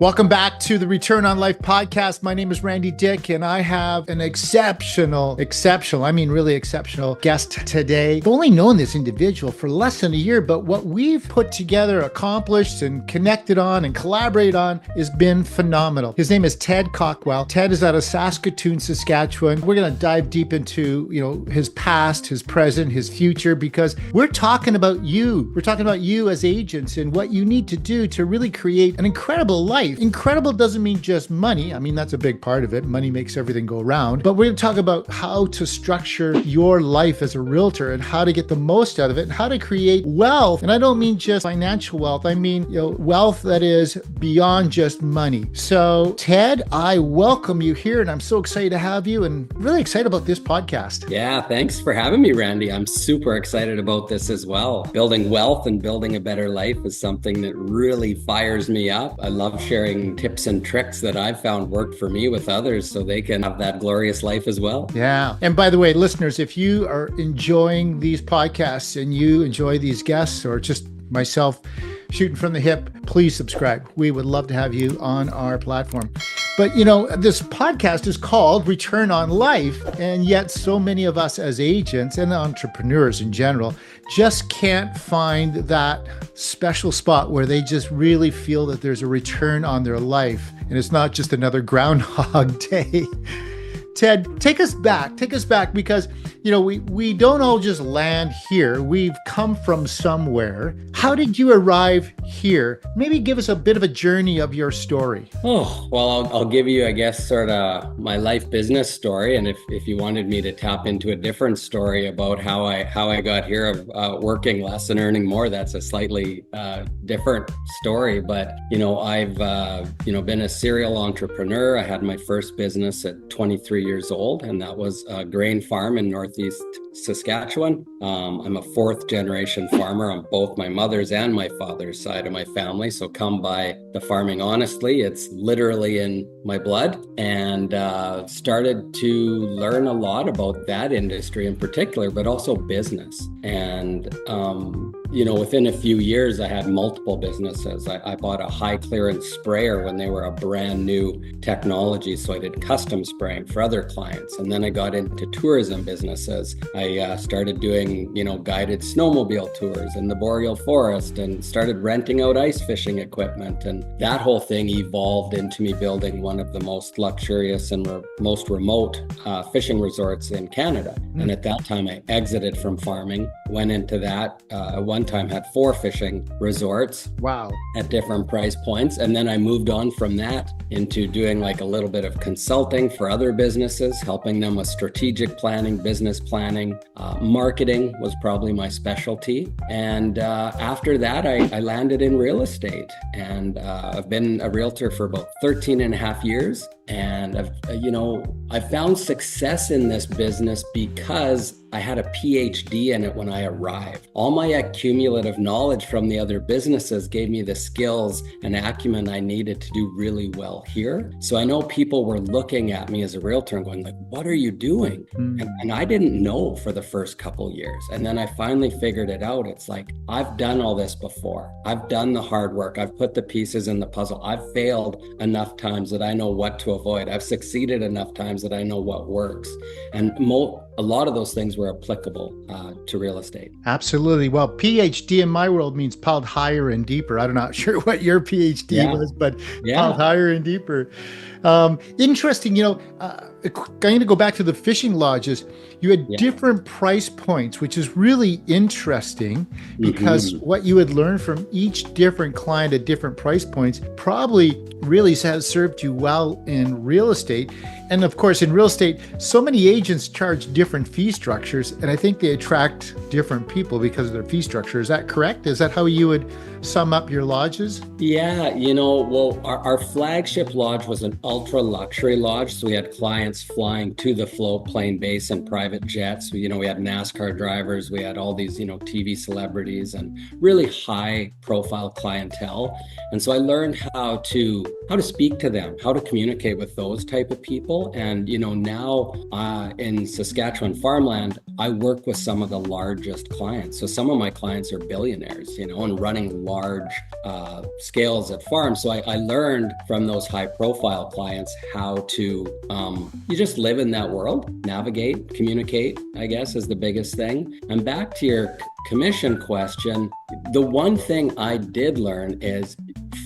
Welcome back to the Return on Life podcast. My name is Randy Dyck, and I have an exceptional, really exceptional guest today. I've only known this individual for less than a year, but what we've put together, accomplished, and connected on and collaborated on has been phenomenal. His name is Ted Cawkwell. Ted is out of Saskatoon, Saskatchewan. We're going to dive deep into, his past, his present, his future, because we're talking about you. We're talking about you as agents and what you need to do to really create an incredible life. Incredible doesn't mean just money. I mean, that's a big part of it. Money makes everything go around. But we're going to talk about how to structure your life as a realtor and how to get the most out of it and how to create wealth. And I don't mean just financial wealth. I mean, wealth that is beyond just money. So, Ted, I welcome you here, and I'm so excited to have you and really excited about this podcast. Yeah, thanks for having me, Randy. I'm super excited about this as well. Building wealth and building a better life is something that really fires me up. I love sharing tips and tricks that I've found worked for me with others so they can have that glorious life as well. Yeah. And by the way, listeners, if you are enjoying these podcasts and you enjoy these guests or just myself shooting from the hip, please subscribe. We would love to have you on our platform. But, this podcast is called Return on Life, and yet so many of us as agents and entrepreneurs in general just can't find that special spot where they just really feel that there's a return on their life, and it's not just another Groundhog Day. Ted, take us back because, we don't all just land here. We've come from somewhere. How did you arrive here? Maybe give us a bit of a journey of your story. Oh, well, I'll give you, I guess, sort of my life business story. And if you wanted me to tap into a different story about how I got here of working less and earning more, that's a slightly different story. But, I've, been a serial entrepreneur. I had my first business at 23 years old, and that was a grain farm in Northeast Saskatchewan. I'm a fourth generation farmer on both my mother's and my father's side of my family. So come by the farming honestly. It's literally in my blood, and started to learn a lot about that industry in particular, but also business. And, within a few years, I had multiple businesses. I bought a high clearance sprayer when they were a brand new technology. So I did custom spraying for other clients. And then I got into tourism businesses. I started doing, guided snowmobile tours in the boreal forest and started renting out ice fishing equipment. And that whole thing evolved into me building one of the most luxurious and most remote fishing resorts in Canada. And at that time, I exited from farming, went into that. One time had 4 fishing resorts. Wow. At different price points. And then I moved on from that into doing like a little bit of consulting for other businesses, helping them with strategic planning, business planning. Marketing was probably my specialty. And after that, I landed in real estate. And I've been a realtor for about 13 and a half years. And I've found success in this business because I had a PhD in it when I arrived. All my cumulative knowledge from the other businesses gave me the skills and acumen I needed to do really well here. So I know people were looking at me as a realtor and going like, what are you doing? And I didn't know for the first couple years. And then I finally figured it out. It's like, I've done all this before. I've done the hard work. I've put the pieces in the puzzle. I've failed enough times that I know what to avoid. I've succeeded enough times that I know what works. And a lot of those things were applicable to real estate. Absolutely. Well, PhD in my world means piled higher and deeper. I'm not sure what your PhD was, but piled higher and deeper. Interesting. I'm going to go back to the fishing lodges. You had different price points, which is really interesting because what you had learned from each different client at different price points probably really has served you well in real estate. And of course, in real estate, so many agents charge different fee structures, and I think they attract different people because of their fee structure. Is that correct? Is that how you would sum up your lodges? Yeah, well, our flagship lodge was an ultra luxury lodge. So we had clients flying to the float plane base in private jets. We had NASCAR drivers. We had all these, TV celebrities and really high profile clientele. And so I learned how to speak to them, how to communicate with those type of people. And, now in Saskatchewan farmland, I work with some of the largest clients. So some of my clients are billionaires, and running large scales at farms. So I learned from those high profile clients how to, you just live in that world, navigate, communicate, I guess is the biggest thing. And back to your commission question, the one thing I did learn is,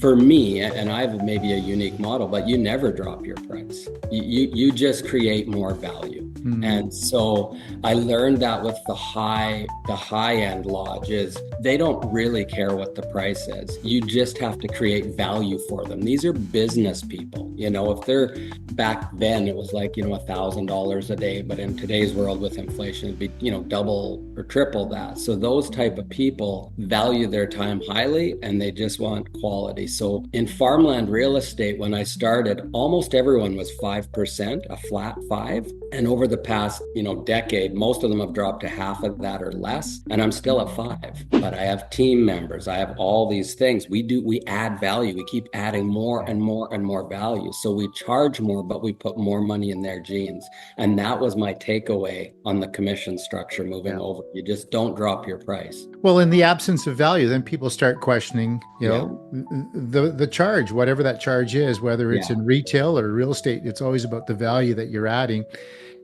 for me, and I have maybe a unique model, but you never drop your price. You just create more value. And so I learned that with the high end lodges, they don't really care what the price is. You just have to create value for them. These are business people. If they're, back then it was like, $1,000 a day, but in today's world with inflation, it'd be, double or triple that. So those type of people value their time highly and they just want quality. So in farmland real estate, when I started, almost everyone was 5%, a flat 5. And over the past, decade, most of them have dropped to half of that or less. And I'm still at 5, but I have team members. I have all these things. We add value. We keep adding more and more and more value. So we charge more, but we put more money in their jeans. And that was my takeaway on the commission structure moving over. You just don't drop your price. Well, in the absence of value, then people start questioning, the charge, whatever that charge is, whether it's in retail or real estate. It's always about the value that you're adding,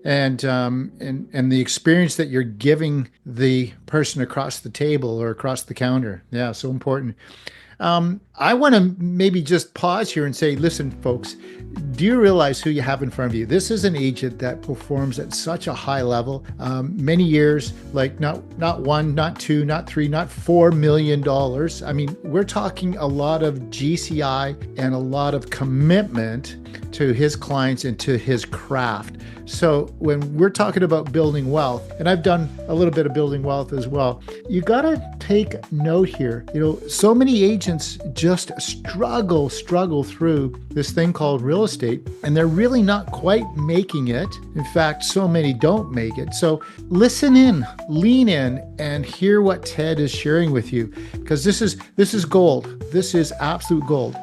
and the experience that you're giving the person across the table or across the counter. Yeah, so important. I want to maybe just pause here and say, listen, folks, do you realize who you have in front of you? This is an agent that performs at such a high level, many years, like not one, not two, not three, not $4 million. I mean, we're talking a lot of GCI and a lot of commitment to his clients and to his craft. So when we're talking about building wealth, and I've done a little bit of building wealth as well, you got to take note here. So many agents just struggle through this thing called real estate, and they're really not quite making it. In fact, so many don't make it. So listen in, lean in, and hear what Ted is sharing with you, because this is gold. This is absolute gold.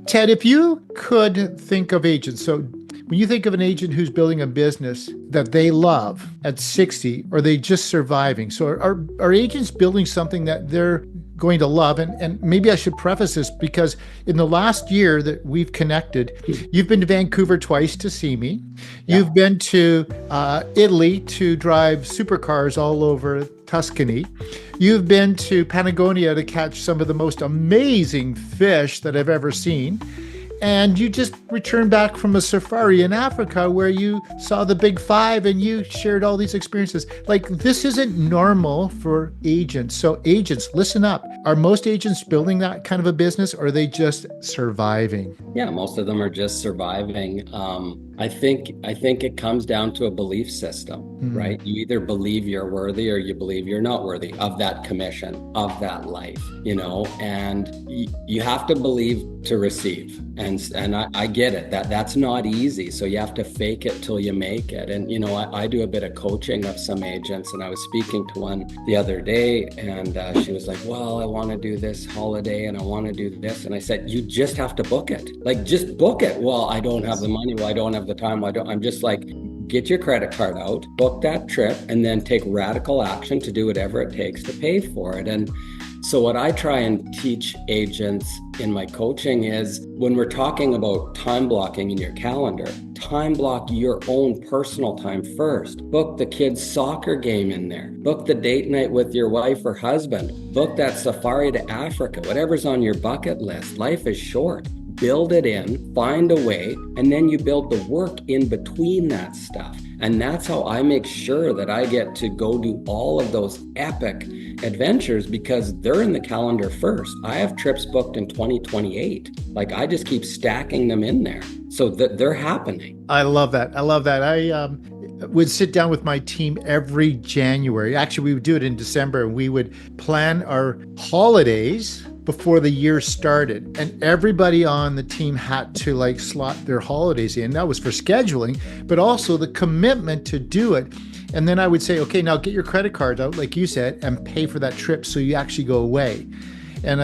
Ted, if you could think of agents, so when you think of an agent who's building a business that they love at 60, or they just surviving, so are agents building something that they're going to love? And maybe I should preface this, because in the last year that we've connected, you've been to Vancouver twice to see me. You've been to Italy to drive supercars all over Tuscany. You've been to Patagonia to catch some of the most amazing fish that I've ever seen. And you just returned back from a safari in Africa where you saw the big 5 and you shared all these experiences. Like, this isn't normal for agents. So agents, listen up. Are most agents building that kind of a business, or are they just surviving? Yeah, most of them are just surviving. I think it comes down to a belief system, right? You either believe you're worthy or you believe you're not worthy of that commission, of that life, and you have to believe to receive. And I get it, that's not easy. So you have to fake it till you make it. And, I do a bit of coaching of some agents, and I was speaking to one the other day, and she was like, well, I want to do this holiday and I want to do this. And I said, you just have to book it. Like, just book it. Well, I don't have the money. Well, I don't have the time. I'm just like, get your credit card out, book that trip, and then take radical action to do whatever it takes to pay for it. And so what I try and teach agents in my coaching is, when we're talking about time blocking in your calendar, time block your own personal time first. Book the kids' soccer game in there. Book the date night with your wife or husband. Book that safari to Africa, whatever's on your bucket list. Life is short. Build it in, find a way, and then you build the work in between that stuff. And that's how I make sure that I get to go do all of those epic adventures, because they're in the calendar first. I have trips booked in 2028. Like, I just keep stacking them in there so that they're happening. I love that. I would sit down with my team every January. Actually, we would do it in December, and we would plan our holidays before the year started, and everybody on the team had to slot their holidays in. That was for scheduling, but also the commitment to do it. And then I would say, okay, now get your credit card out, like you said, and pay for that trip so you actually go away. And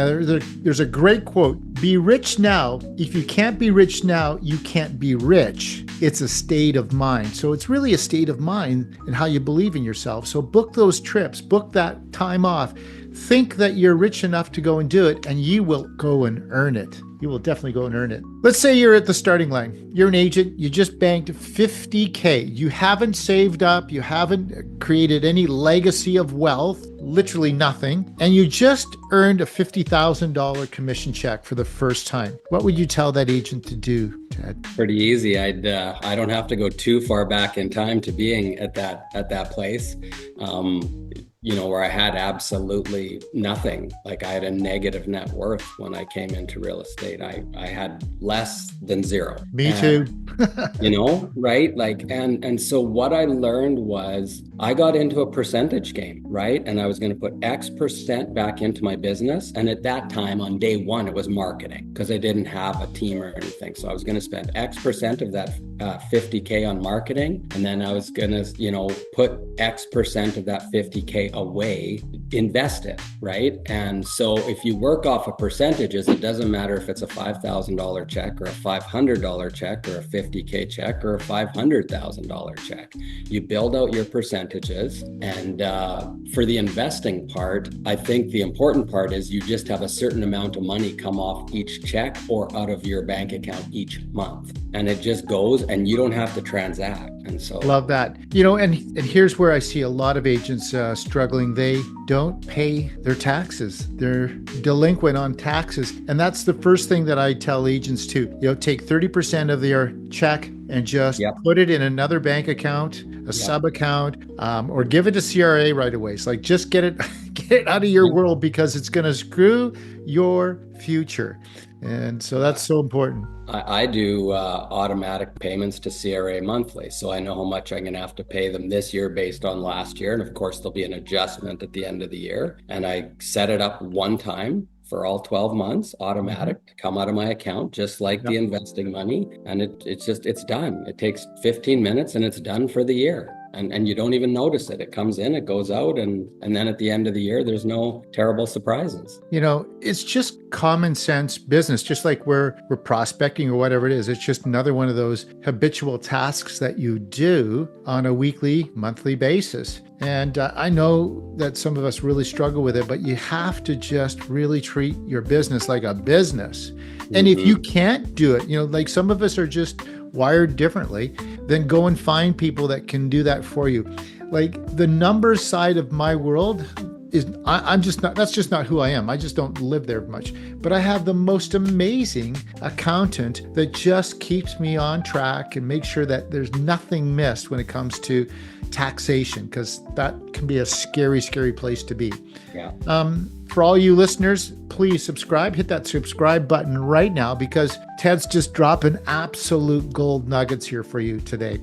there's a great quote: be rich now. If you can't be rich now, you can't be rich. It's a state of mind. So it's really a state of mind and how you believe in yourself. So book those trips, book that time off. think that you're rich enough to go and do it, and you will go and earn it. You will definitely go and earn it. Let's say you're at the starting line. You're an agent. You just banked $50K. You haven't saved up. You haven't created any legacy of wealth, literally nothing. And you just earned a $50,000 commission check for the first time. What would you tell that agent to do, Ted? Pretty easy. I don't have to go too far back in time to being at that place. Where I had absolutely nothing. Like I had a negative net worth when I came into real estate. I had less than zero. Me too. Right? And so what I learned was I got into a percentage game, right? And I was going to put X percent back into my business. And at that time on day one, it was marketing because I didn't have a team or anything. So I was going to spend X percent of that $50K on marketing. And then I was going to, put X percent of that $50K away, invest it, right? And so if you work off of percentages, it doesn't matter if it's a $5,000 check or a $500 check or a $50K check or a $500,000 check. You build out your percentages. And for the investing part, I think the important part is you just have a certain amount of money come off each check or out of your bank account each month. And it just goes and you don't have to transact. And so love that. And here's where I see a lot of agents struggling. They don't pay their taxes. They're delinquent on taxes. And that's the first thing that I tell agents to, take 30% of their check and just put it in another bank account, a sub account, or give it to CRA right away. It's like, just get it out of your world because it's going to screw your future. And so that's so important. I do automatic payments to CRA monthly. So I know how much I'm going to have to pay them this year based on last year. And of course, there'll be an adjustment at the end of the year. And I set it up one time for all 12 months, automatic to come out of my account, just like the investing money. And it's done. It takes 15 minutes and it's done for the year. And you don't even notice it. It comes in, it goes out, and then at the end of the year, there's no terrible surprises. It's just common sense business, just like we're prospecting or whatever it is. It's just another one of those habitual tasks that you do on a weekly, monthly basis. And I know that some of us really struggle with it, but you have to just really treat your business like a business. And if you can't do it, like some of us are just wired differently, then go and find people that can do that for you. Like the numbers side of my world is that's just not who I am. I just don't live there much. But I have the most amazing accountant that just keeps me on track and makes sure that there's nothing missed when it comes to taxation, because that can be a scary, scary place to be. Yeah. For all you listeners, please subscribe. Hit that subscribe button right now because Ted's just dropping absolute gold nuggets here for you today.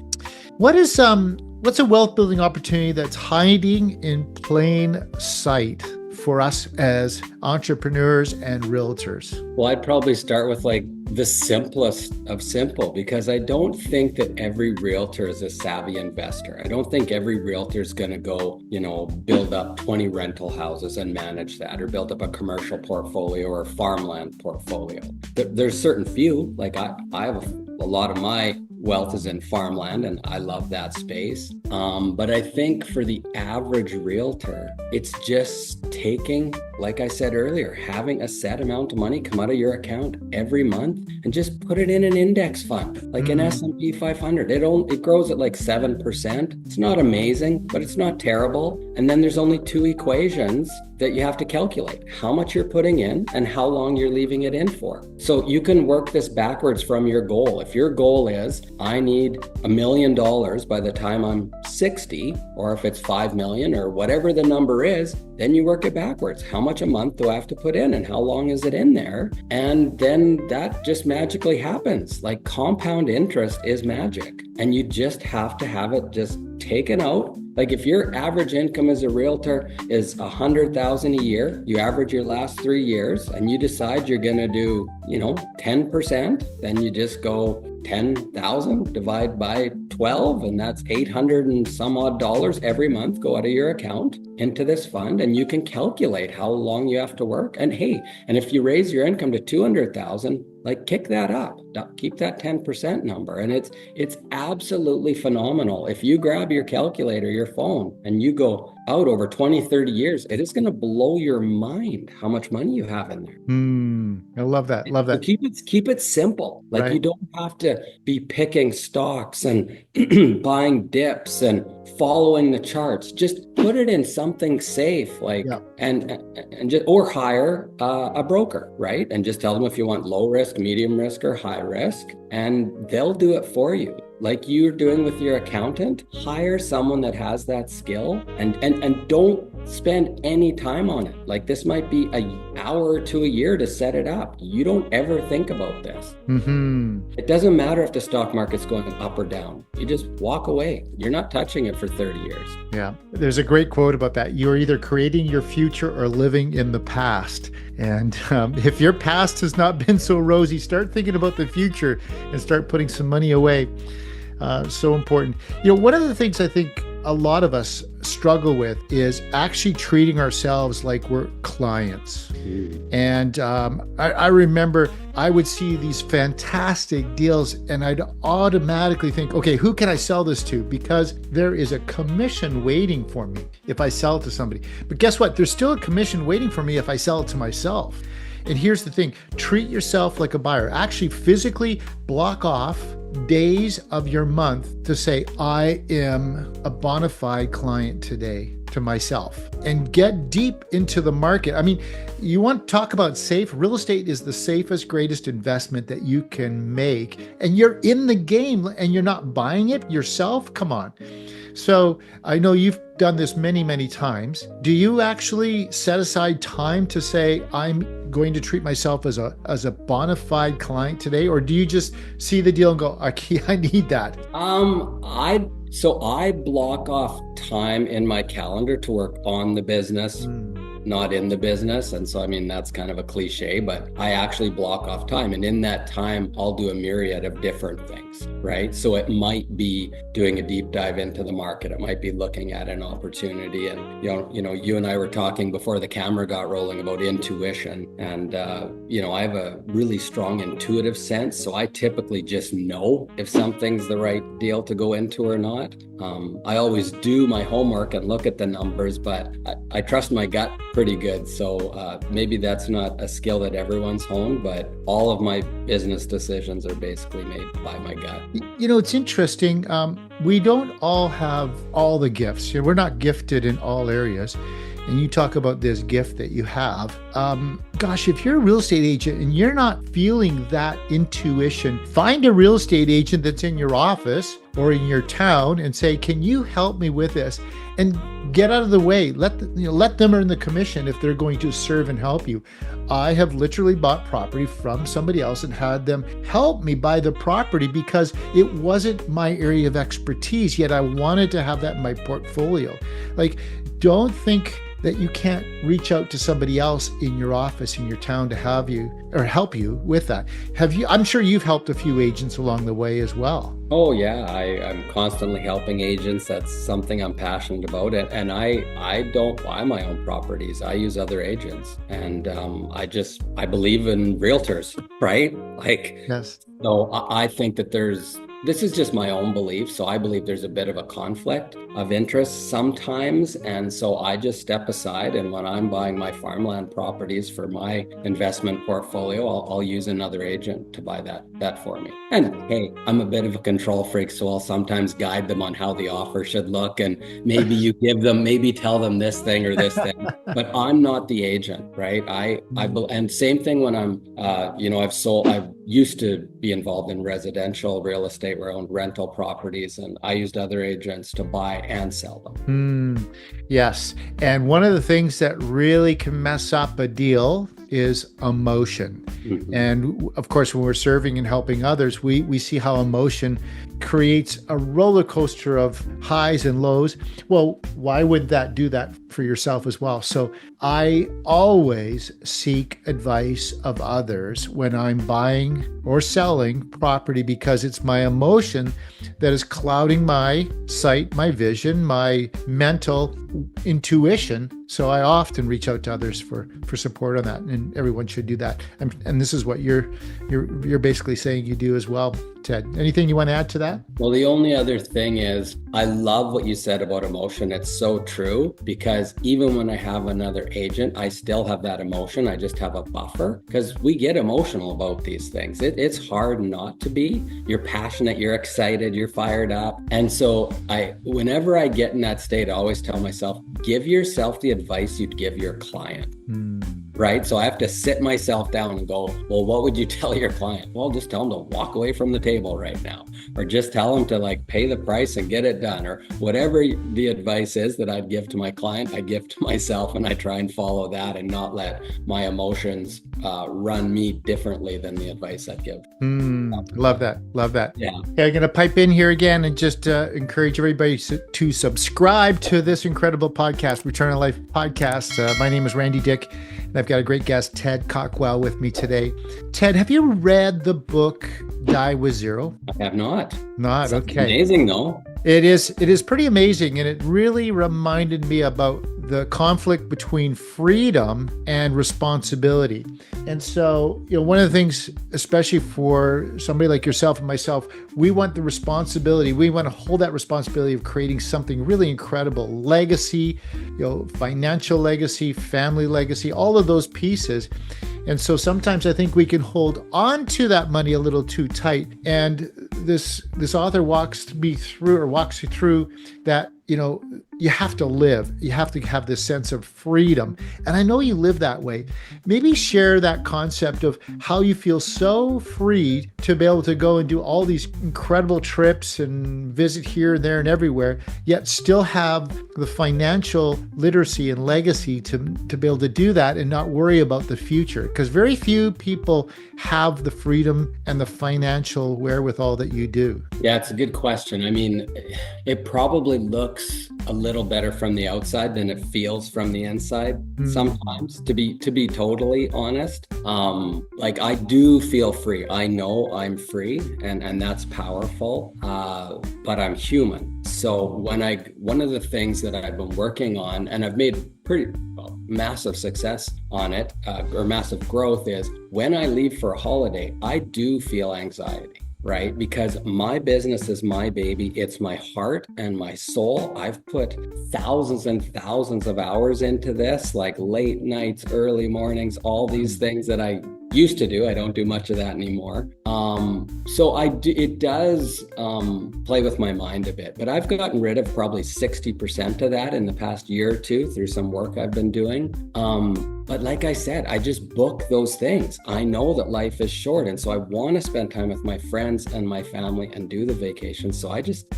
What's a wealth building opportunity that's hiding in plain sight for us as entrepreneurs and realtors? Well, I'd probably start with the simplest of simple, because I don't think that every realtor is a savvy investor. I don't think every realtor is going to go, build up 20 rental houses and manage that, or build up a commercial portfolio or farmland portfolio. There's certain few, I have a lot of my wealth is in farmland and I love that space. But I think for the average realtor, it's just taking, like I said earlier, having a set amount of money come out of your account every month and just put it in an index fund, like an S&P 500. It grows at 7%. It's not amazing, but it's not terrible. And then there's only two equations that you have to calculate: how much you're putting in and how long you're leaving it in for. So you can work this backwards from your goal. If your goal is, I need $1 million by the time I'm 60, or if it's 5 million or whatever the number is, then you work it backwards. How much a month do I have to put in and how long is it in there? And then that just magically happens. Compound interest is magic, and you just have to have it just taken out. If your average income as a realtor is $100,000 a year, you average your last 3 years, and you decide you're going to do, 10%, then you just go 10,000 divide by 12, and that's 800 and some odd dollars every month go out of your account into this fund, and you can calculate how long you have to work. And hey, and if you raise your income to 200,000, kick that up, keep that 10% number. And it's absolutely phenomenal. If you grab your calculator, your phone, and you go out over 20, 30 years, it is going to blow your mind how much money you have in there. I love that. Love So that. keep it simple. Like you Right. don't have to be picking stocks and buying dips and following the charts. Just put it in something safe, like Yeah. and just or hire a broker, right? And just tell them if you want low risk, medium risk, or high risk, and they'll do it for you. Like you're doing with your accountant, hire someone that has that skill and don't spend any time on it. Like this might be an hour to a year to set it up. You don't ever think about this. It doesn't matter if the stock market's going up or down. You just walk away. You're not touching it for 30 years. Yeah. There's a great quote about that. You're either creating your future or living in the past. And if your past has not been so rosy, start thinking about the future and start putting some money away. So important. One of the things I think a lot of us struggle with is actually treating ourselves like we're clients. And I remember I would see these fantastic deals and I'd automatically think, okay, who can I sell this to? Because there is a commission waiting for me if I sell it to somebody. But guess what? There's still a commission waiting for me if I sell it to myself. And here's the thing, treat yourself like a buyer. Actually physically block off days of your month to say, I am a bona fide client today to myself, and get deep into the market. I mean, you want to talk about safe? Real estate is the safest, greatest investment that you can make. And you're in the game and you're not buying it yourself. Come on. So I know you've done this many, many times. Do you actually set aside time to say, I'm going to treat myself as a bona fide client today? Or do you just see the deal and go, okay, I need that? I block off time in my calendar to work on the business, not in the business. And so, I mean, that's kind of a cliche, but I actually block off time. And in that time, I'll do a myriad of different things, right? So it might be doing a deep dive into the market. It might be looking at an opportunity. And, you and I were talking before the camera got rolling about intuition. And, I have a really strong intuitive sense. So I typically just know if something's the right deal to go into or not. I always do my homework and look at the numbers, but I trust my gut pretty good. So maybe that's not a skill that everyone's honed, but all of my business decisions are basically made by my gut. It's interesting. We don't all have all the gifts. We're not gifted in all areas. And you talk about this gift that you have. Gosh, if you're a real estate agent and you're not feeling that intuition, find a real estate agent that's in your office or in your town and say, can you help me with this? And get out of the way. Let them earn the commission if they're going to serve and help you. I have literally bought property from somebody else and had them help me buy the property because it wasn't my area of expertise, yet I wanted to have that in my portfolio. Like, don't think that you can't reach out to somebody else in your office, in your town, to have you or help you with that. I'm sure you've helped a few agents along the way as well. Oh yeah, I'm constantly helping agents. That's something I'm passionate about. And I don't buy my own properties. I use other agents. And I believe in realtors, right? Like, yes. So I think that this is just my own belief. So I believe there's a bit of a conflict of interest sometimes. And so I just step aside. And when I'm buying my farmland properties for my investment portfolio, I'll use another agent to buy that for me. And hey, I'm a bit of a control freak, so I'll sometimes guide them on how the offer should look. And maybe maybe tell them this thing or this thing, but I'm not the agent, right? And same thing when I used to be involved in residential real estate where I owned rental properties, and I used other agents to buy and sell them. Yes. And one of the things that really can mess up a deal is emotion. And of course, when we're serving and helping others, we see how emotion creates a roller coaster of highs and lows. Well, why would that do that for yourself as well? So I always seek advice of others when I'm buying or selling property, because it's my emotion that is clouding my sight, my vision, my mental intuition So I often reach out to others for support on that, and everyone should do that. And this is what you're basically saying you do as well, Ted. Anything you want to add to that? Well, the only other thing is I love what you said about emotion. It's so true, because even when I have another agent, I still have that emotion. I just have a buffer, because we get emotional about these things. It's hard not to be. You're passionate, you're excited, you're fired up. And so whenever I get in that state, I always tell myself, give yourself the advice you'd give your client. Right? So I have to sit myself down and go, well, what would you tell your client? Well, just tell them to walk away from the table right now, or just tell them to like pay the price and get it done, or whatever the advice is that I'd give to my client, I give to myself, and I try and follow that and not let my emotions run me differently than the advice I'd give. Love that. Love that. Yeah. Okay, I'm going to pipe in here again and just encourage everybody to subscribe to this incredible podcast, Return on Life podcast. My name is Randy Dyck, and I've got a great guest, Ted Cawkwell, with me today. Ted, have you read the book Die with Zero? I have not. Not? Sounds okay. Amazing though. It is pretty amazing, and it really reminded me about the conflict between freedom and responsibility. And so, one of the things, especially for somebody like yourself and myself, we want the responsibility. We want to hold that responsibility of creating something really incredible, legacy, financial legacy, family legacy, all of those pieces. And so sometimes I think we can hold on to that money a little too tight. And this author walks you through that, you have to live. You have to have this sense of freedom. And I know you live that way. Maybe share that concept of how you feel so free to be able to go and do all these incredible trips and visit here, there, and everywhere, yet still have the financial literacy and legacy to be able to do that and not worry about the future. Because very few people have the freedom and the financial wherewithal that you do. Yeah, it's a good question. I mean, it probably looks a little better from the outside than it feels from the inside sometimes, to be totally honest. Like I do feel free. I know I'm free, and that's powerful, but I'm human. So one of the things that I've been working on, and I've made massive success on it, or massive growth, is when I leave for a holiday, I do feel anxiety. Right? Because my business is my baby. It's my heart and my soul. I've put thousands and thousands of hours into this, like late nights, early mornings, all these things that I used to do. I don't do much of that anymore. So it does play with my mind a bit, but I've gotten rid of probably 60% of that in the past year or two through some work I've been doing. But like I said, I just book those things. I know that life is short, and so I want to spend time with my friends and my family and do the vacations. So I just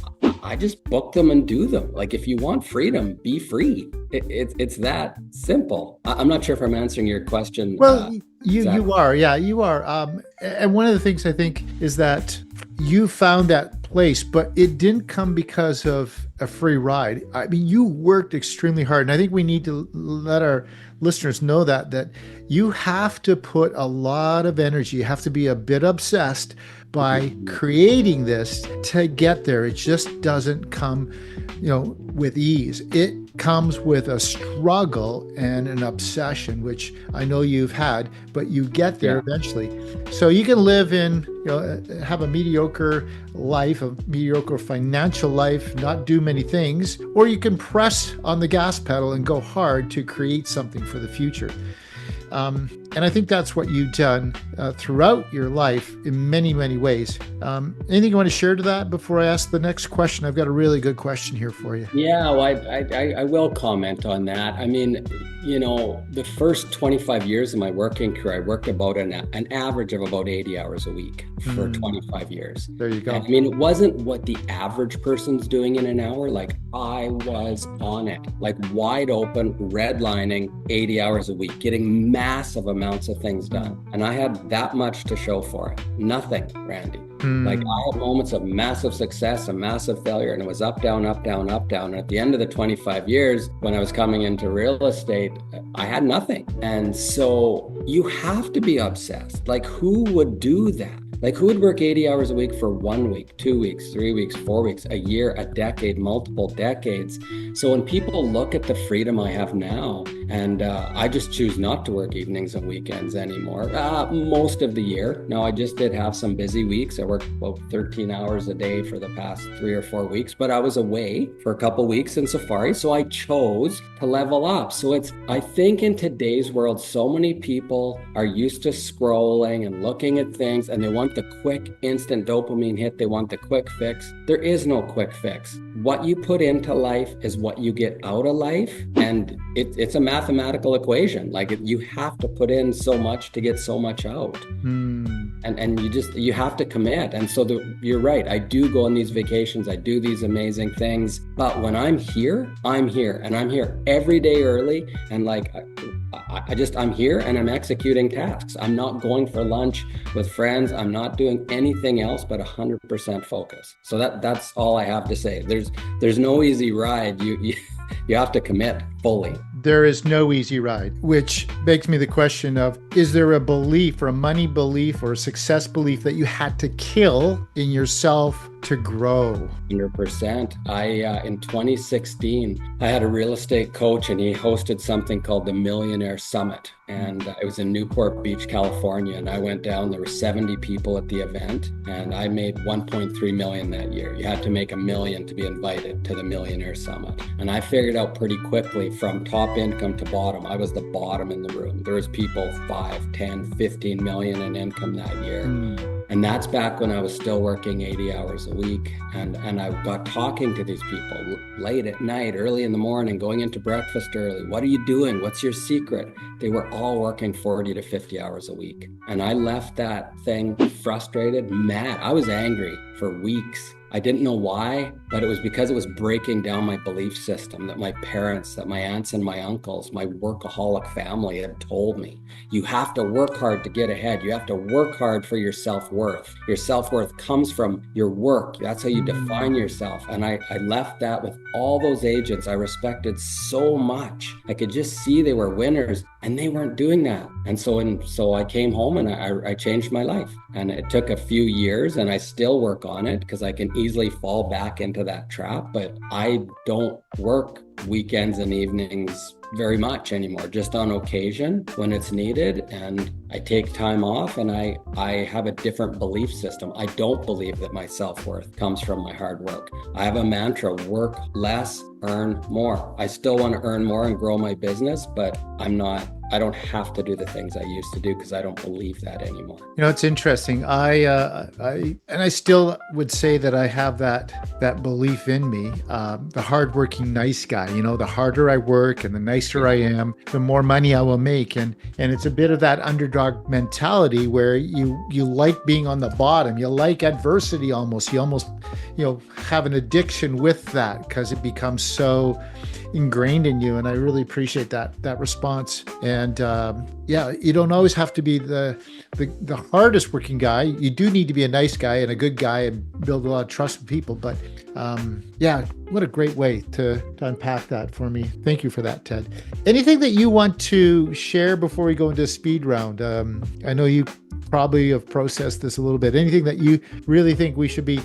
book them and do them. Like, if you want freedom, be free. It's that simple. I'm not sure if I'm answering your question. Well, you are. Yeah, you are. And one of the things I think is that you found that place, but it didn't come because of a free ride. I mean, you worked extremely hard. And I think we need to let our listeners know that you have to put a lot of energy. You have to be a bit obsessed by creating this to get there. It just doesn't come, with ease. It comes with a struggle and an obsession, which I know you've had, but you get there eventually. So you can live in, have a mediocre life, a mediocre financial life, not do many things, or you can press on the gas pedal and go hard to create something for the future. And I think that's what you've done throughout your life in many, many ways. Anything you want to share to that before I ask the next question? I've got a really good question here for you. Yeah, well, I will comment on that. I mean, the first 25 years of my working career, I worked about an average of about 80 hours a week for 25 years. There you go. And, I mean, it wasn't what the average person's doing in an hour. Like, I was on it, like wide open, redlining 80 hours a week, getting massive amounts of things done. And I had that much to show for it. Nothing, Randy. Like, I had moments of massive success and massive failure, and it was up, down, up, down, up, down. And at the end of the 25 years, when I was coming into real estate, I had nothing. And so you have to be obsessed. Like, who would do that? Like who would work 80 hours a week for 1 week, 2 weeks, 3 weeks, 4 weeks, a year, a decade, multiple decades? So when people look at the freedom I have now, and I just choose not to work evenings and weekends anymore, most of the year. Now, I just did have some busy weeks. I worked about 13 hours a day for the past 3 or 4 weeks, but I was away for a couple weeks in safari. So I chose to level up. So I think in today's world, so many people are used to scrolling and looking at things, and they want the quick, instant dopamine hit. They want the quick fix. There is no quick fix. What you put into life is what you get out of life. And it's a mathematical equation. Like you have to put in so much to get so much out. And you have to commit. And so you're right. I do go on these vacations. I do these amazing things. But when I'm here, I'm here. And I'm here every day early. And like, I'm here and I'm executing tasks. I'm not going for lunch with friends. I'm not doing anything else but 100% focus. So that's all I have to say. There's no easy ride. You have to commit fully. There is no easy ride, which begs me the question of, is there a belief or a money belief or a success belief that you had to kill in yourself to grow? 100%. In 2016, I had a real estate coach and he hosted something called the Millionaire Summit. And it was in Newport Beach, California. And I went down, there were 70 people at the event and I made 1.3 million that year. You had to make $1 million to be invited to the Millionaire Summit. And I figured out pretty quickly from top income to bottom, I was the bottom in the room. There was people 5, 10, 15 million in income that year. And that's back when I was still working 80 hours a week. And I got talking to these people late at night, early in the morning, going into breakfast early. What are you doing? What's your secret? They were all working 40 to 50 hours a week. And I left that thing frustrated, mad. I was angry for weeks. I didn't know why, but it was because it was breaking down my belief system that my parents, that my aunts and my uncles, my workaholic family had told me. You have to work hard to get ahead. You have to work hard for your self-worth. Your self-worth comes from your work. That's how you define yourself. And I left that with all those agents I respected so much. I could just see they were winners and they weren't doing that. And so I came home and I changed my life. And it took a few years and I still work on it because I can easily fall back into that trap. But I don't work weekends and evenings very much anymore, just on occasion when it's needed. And I take time off and I have a different belief system. I don't believe that my self-worth comes from my hard work. I have a mantra: work less, earn more. I still want to earn more and grow my business, but I don't have to do the things I used to do because I don't believe that anymore. You know, it's interesting. I still would say that I have that belief in me. The hardworking, nice guy. You know, the harder I work and the nicer I am, the more money I will make. And it's a bit of that underdog mentality where you like being on the bottom. You like adversity almost. You almost have an addiction with that because it becomes so ingrained in you. And I really appreciate that response. And you don't always have to be the hardest working guy. You do need to be a nice guy and a good guy and build a lot of trust with people. But what a great way to unpack that for me. Thank you for that, Ted. Anything that you want to share before we go into a speed round? I know you probably have processed this a little bit. Anything that you really think we should be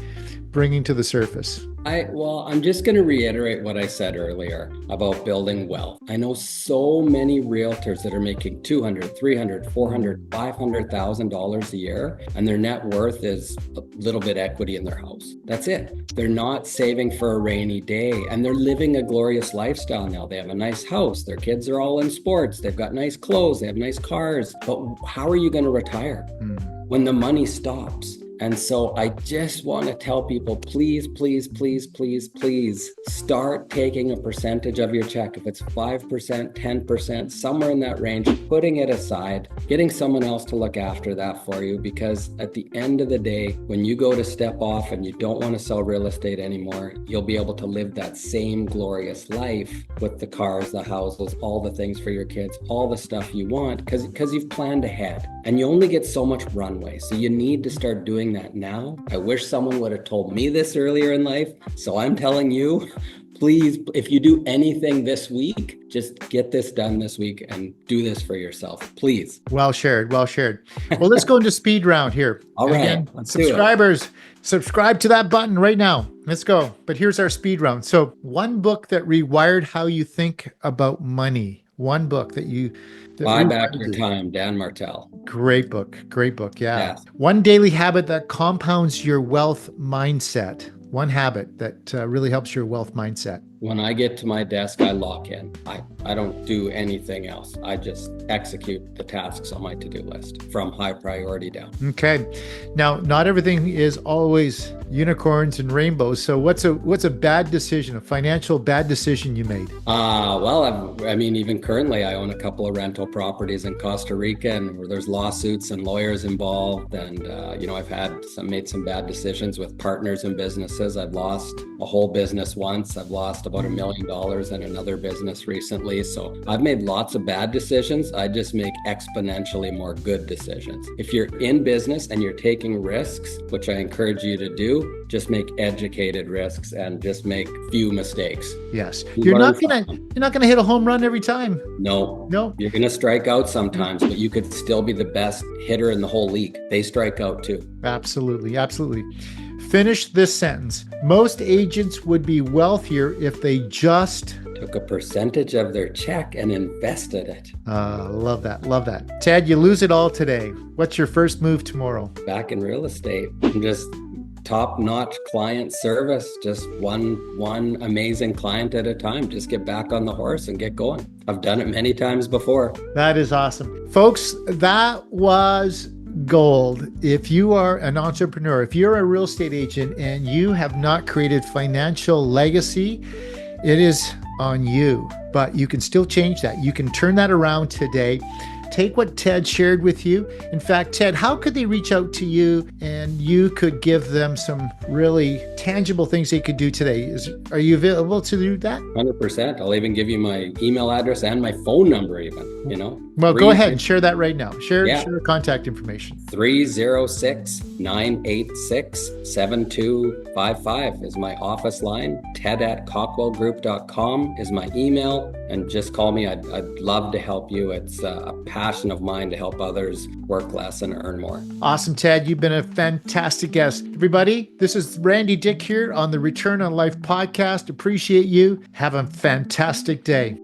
bringing to the surface? I'm just going to reiterate what I said earlier about building wealth. I know so many realtors that are making $200,000, $300,000, $400,000, $500,000 a year, and their net worth is a little bit equity in their house. That's it. They're not saving for a rainy day, and they're living a glorious lifestyle now. They have a nice house. Their kids are all in sports. They've got nice clothes. They have nice cars. But how are you going to retire when the money stops? And so I just want to tell people, please, please, please, please, please start taking a percentage of your check. If it's 5%, 10%, somewhere in that range, putting it aside, getting someone else to look after that for you. Because at the end of the day, when you go to step off and you don't want to sell real estate anymore, you'll be able to live that same glorious life with the cars, the houses, all the things for your kids, all the stuff you want, because you've planned ahead. And you only get so much runway. So you need to start doing that now. I wish someone would have told me this earlier in life. So I'm telling you, please, if you do anything this week, just get this done this week and do this for yourself, please. Well shared. Well shared. Well, let's go into speed round here. All And right, again, let's do it. subscribers, subscribe to that button right now. Let's go. But here's our speed round. So one book that rewired how you think about money. One book that Buy Back rewired Your it. Time, Dan Martell. Great book. Great book. Yeah. Yes. One daily habit that compounds your wealth mindset. One habit that really helps your wealth mindset. When I get to my desk, I lock in. I don't do anything else. I just execute the tasks on my to-do list from high priority down. Okay. Now, not everything is always unicorns and rainbows. So what's a bad decision, a financial bad decision you made? Well, I mean, even currently, I own a couple of rental properties in Costa Rica, and where there's lawsuits and lawyers involved. And, I've made some bad decisions with partners in businesses. I've lost a whole business once. I've lost about $1 million in another business recently. So I've made lots of bad decisions. I just make exponentially more good decisions. If you're in business and you're taking risks, which I encourage you to do, just make educated risks and just make few mistakes. Yes. You're not gonna hit a home run every time. No. No. You're gonna strike out sometimes, but you could still be the best hitter in the whole league. They strike out too. Absolutely. Absolutely. Finish this sentence. Most agents would be wealthier if they just took a percentage of their check and invested it. Love that. Love that. Ted, you lose it all today. What's your first move tomorrow? Back in real estate. Just top-notch client service. Just one amazing client at a time. Just get back on the horse and get going. I've done it many times before. That is awesome. Folks, that was gold. If you are an entrepreneur, if you're a real estate agent and you have not created financial legacy, it is on you, but you can still change that. You can turn that around today. Take what Ted shared with you. In fact, Ted, how could they reach out to you and you could give them some really tangible things they could do today? Are you available to do that? 100%. I'll even give you my email address and my phone number even, Well, go ahead and share that right now. Share contact information. 306-986-7255 is my office line. ted@cawkwellgroup.com is my email. And just call me. I'd love to help you. It's a passion of mine to help others work less and earn more. Awesome, Ted. You've been a fantastic guest. Everybody, this is Randy Dyck here on the Return on Life podcast. Appreciate you. Have a fantastic day.